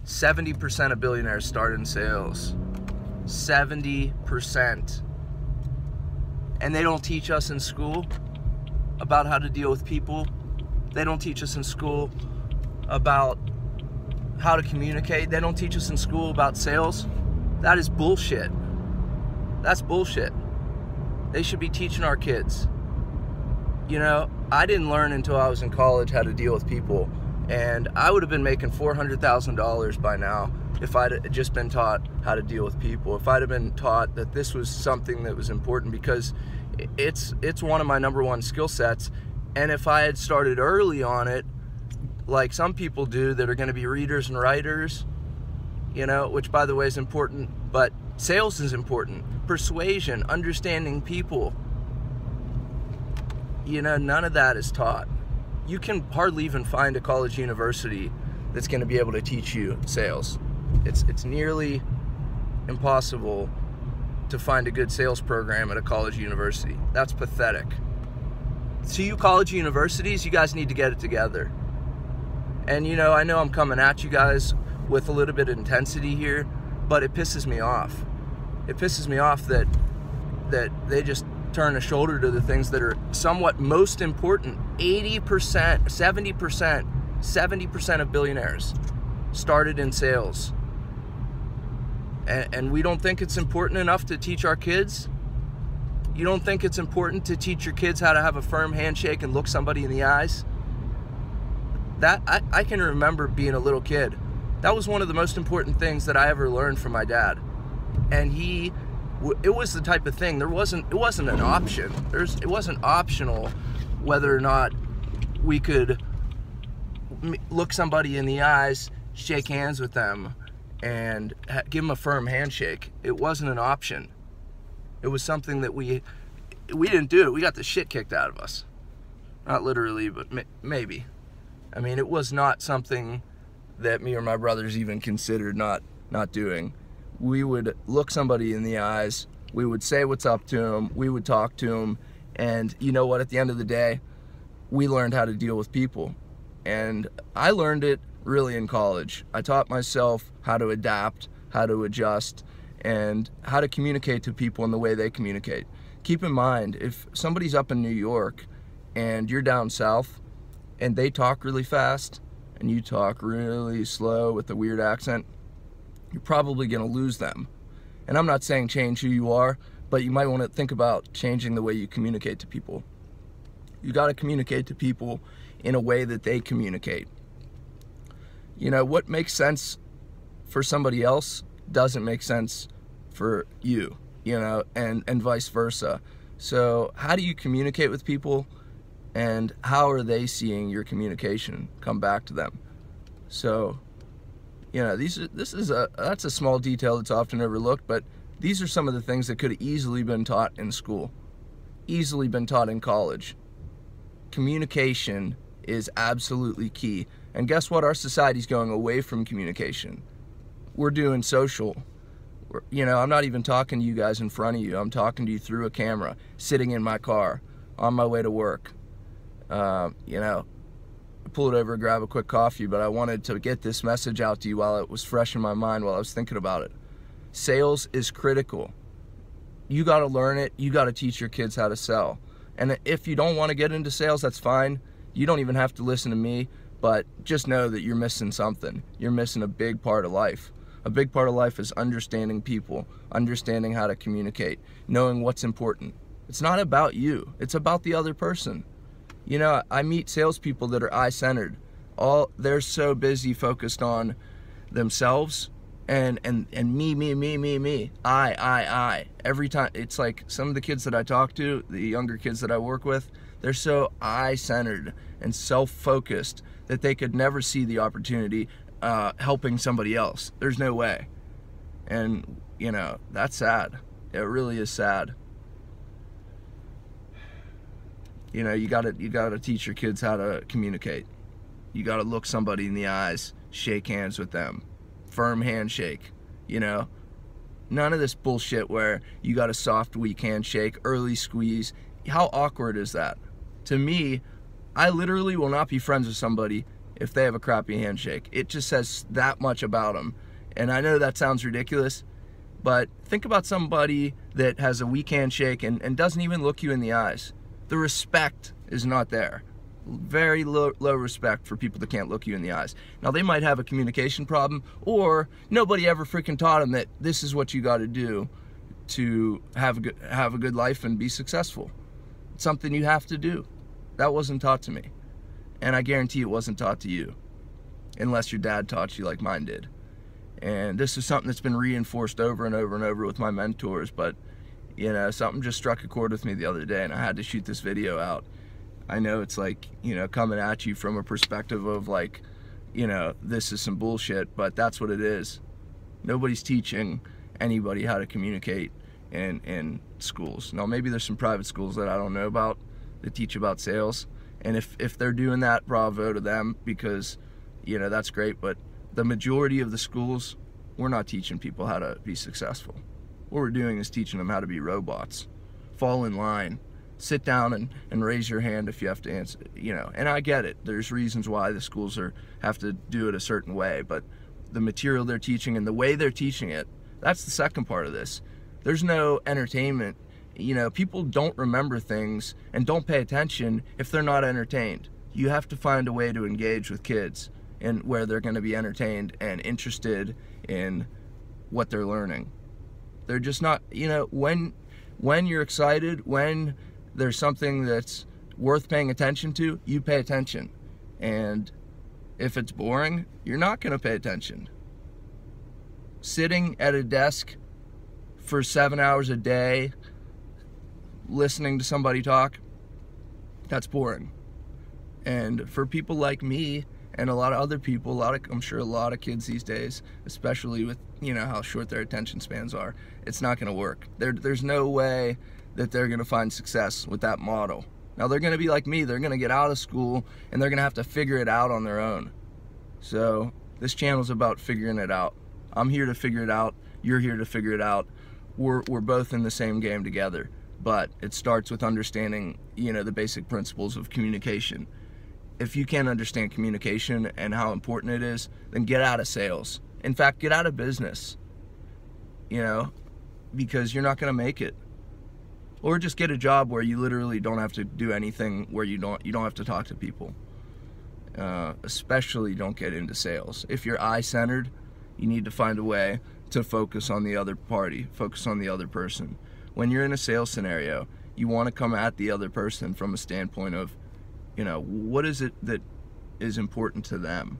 70% of billionaires start in sales. 70%. And they don't teach us in school about how to deal with people. They don't teach us in school about how to communicate. They don't teach us in school about sales. That is bullshit. That's bullshit. They should be teaching our kids. You know, I didn't learn until I was in college how to deal with people, and I would have been making $400,000 by now if I'd just been taught how to deal with people. If I'd have been taught that this was something that was important, because it's one of my #1 skill sets. And if I had started early on it, like some people do that are going to be readers and writers, you know, which by the way is important, but sales is important. Persuasion, understanding people, you know, none of that is taught. You can hardly even find a college university that's going to be able to teach you sales. It's nearly impossible to find a good sales program at a college university. That's pathetic. So you college universities, you guys need to get it together. And you know, I know I'm coming at you guys with a little bit of intensity here, but it pisses me off. It pisses me off that they just turn a shoulder to the things that are somewhat most important. 80%, 70% of billionaires started in sales. And we don't think it's important enough to teach our kids? You don't think it's important to teach your kids how to have a firm handshake and look somebody in the eyes? That I can remember being a little kid. That was one of the most important things that I ever learned from my dad. And it was the type of thing, it wasn't an option. It wasn't optional whether or not we could look somebody in the eyes, shake hands with them, and give them a firm handshake. It wasn't an option. It was something that we didn't do. We got the shit kicked out of us. Not literally, but maybe. I mean, it was not something that me or my brothers even considered not doing. We would look somebody in the eyes, we would say what's up to them, we would talk to them, and you know what, at the end of the day, we learned how to deal with people. And I learned it really in college. I taught myself how to adapt, how to adjust, and how to communicate to people in the way they communicate. Keep in mind, if somebody's up in New York and you're down south and they talk really fast and you talk really slow with a weird accent, you're probably going to lose them. And I'm not saying change who you are, but you might want to think about changing the way you communicate to people. You got to communicate to people in a way that they communicate. You know, what makes sense for somebody else doesn't make sense for you, you know, and vice versa. So how do you communicate with people, and how are they seeing your communication come back to them? So, you know, that's a small detail that's often overlooked, but these are some of the things that could have easily been taught in school, easily been taught in college. Communication is absolutely key. And guess what? Our society's going away from communication. We're doing social. You know, I'm not even talking to you guys in front of you. I'm talking to you through a camera, sitting in my car, on my way to work. You know, I pulled over, grab a quick coffee, but I wanted to get this message out to you while it was fresh in my mind, while I was thinking about it. Sales is critical. You got to learn it. You got to teach your kids how to sell. And if you don't want to get into sales, that's fine. You don't even have to listen to me, but just know that you're missing something. You're missing a big part of life. A big part of life is understanding people, understanding how to communicate, knowing what's important. It's not about you. It's about the other person. You know, I meet salespeople that are I-centered. They're so busy focused on themselves and me. I. Every time, it's like some of the kids that I talk to, the younger kids that I work with, they're so I-centered and self-focused that they could never see the opportunity helping somebody else. There's no way. And, you know, that's sad. It really is sad. You know, you gotta teach your kids how to communicate. You gotta look somebody in the eyes, shake hands with them, firm handshake, you know? None of this bullshit where you got a soft, weak handshake, early squeeze. How awkward is that? To me, I literally will not be friends with somebody if they have a crappy handshake. It just says that much about them. And I know that sounds ridiculous, but think about somebody that has a weak handshake and doesn't even look you in the eyes. The respect is not there. Very low respect for people that can't look you in the eyes. Now, they might have a communication problem, or nobody ever freaking taught them that this is what you got to do to have a good life and be successful. It's something you have to do. That wasn't taught to me, and I guarantee it wasn't taught to you, unless your dad taught you like mine did. And this is something that's been reinforced over and over and over with my mentors, but you know, something just struck a chord with me the other day, and I had to shoot this video out. I know it's like, you know, coming at you from a perspective of like, you know, this is some bullshit, but that's what it is. Nobody's teaching anybody how to communicate in schools. Now, maybe there's some private schools that I don't know about that teach about sales, and if they're doing that, bravo to them, because, you know, that's great, but the majority of the schools, we're not teaching people how to be successful. What we're doing is teaching them how to be robots. Fall in line. Sit down and raise your hand if you have to answer, you know. And I get it. There's reasons why the schools have to do it a certain way, but the material they're teaching and the way they're teaching it, that's the second part of this. There's no entertainment. You know, people don't remember things and don't pay attention if they're not entertained. You have to find a way to engage with kids and where they're going to be entertained and interested in what they're learning. They're just not, you know, when you're excited, when there's something that's worth paying attention to, you pay attention. And if it's boring, you're not going to pay attention. Sitting at a desk for 7 hours a day, listening to somebody talk, that's boring. And for people like me and a lot of other people, I'm sure a lot of kids these days, especially with, you know, how short their attention spans are, it's not going to work. There's no way that they're going to find success with that model. Now, they're going to be like me. They're going to get out of school and they're going to have to figure it out on their own. So this channel's about figuring it out. I'm here to figure it out. You're here to figure it out. We're both in the same game together, but it starts with understanding, you know, the basic principles of communication. If you can't understand communication and how important it is, then get out of sales. In fact, get out of business, you know, because you're not going to make it. Or just get a job where you literally don't have to do anything, where you don't have to talk to people. Especially don't get into sales. If you're eye-centered, you need to find a way to focus on the other party, focus on the other person. When you're in a sales scenario, you want to come at the other person from a standpoint of, you know, what is it that is important to them?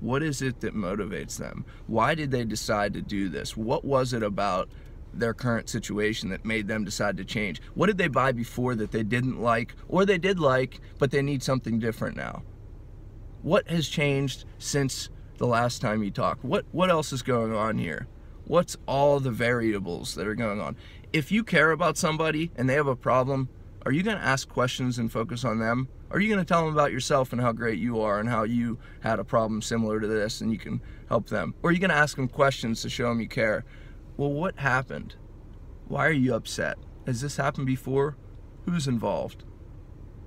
What is it that motivates them? Why did they decide to do this? What was it about their current situation that made them decide to change? What did they buy before that they didn't like, or they did like, but they need something different now? What has changed since the last time you talked? What else is going on here? What's all the variables that are going on? If you care about somebody and they have a problem, are you going to ask questions and focus on them? Or are you going to tell them about yourself and how great you are and how you had a problem similar to this and you can help them? Or are you going to ask them questions to show them you care? Well, what happened? Why are you upset? Has this happened before? Who's involved?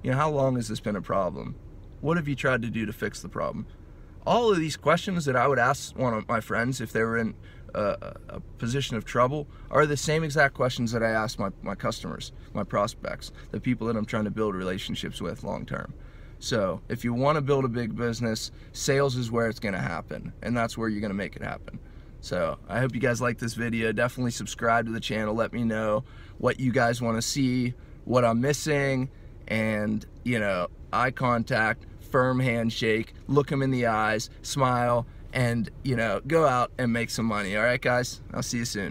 You know, how long has this been a problem? What have you tried to do to fix the problem? All of these questions that I would ask one of my friends if they were in a position of trouble are the same exact questions that I ask my customers, my prospects, the people that I'm trying to build relationships with long term. So if you want to build a big business, sales is where it's going to happen, and that's where you're going to make it happen. So I hope you guys like this video. Definitely subscribe to the channel. Let me know what you guys want to see, what I'm missing, and, you know, eye contact, firm handshake, look them in the eyes, smile, and, you know, go out and make some money. All right, guys? I'll see you soon.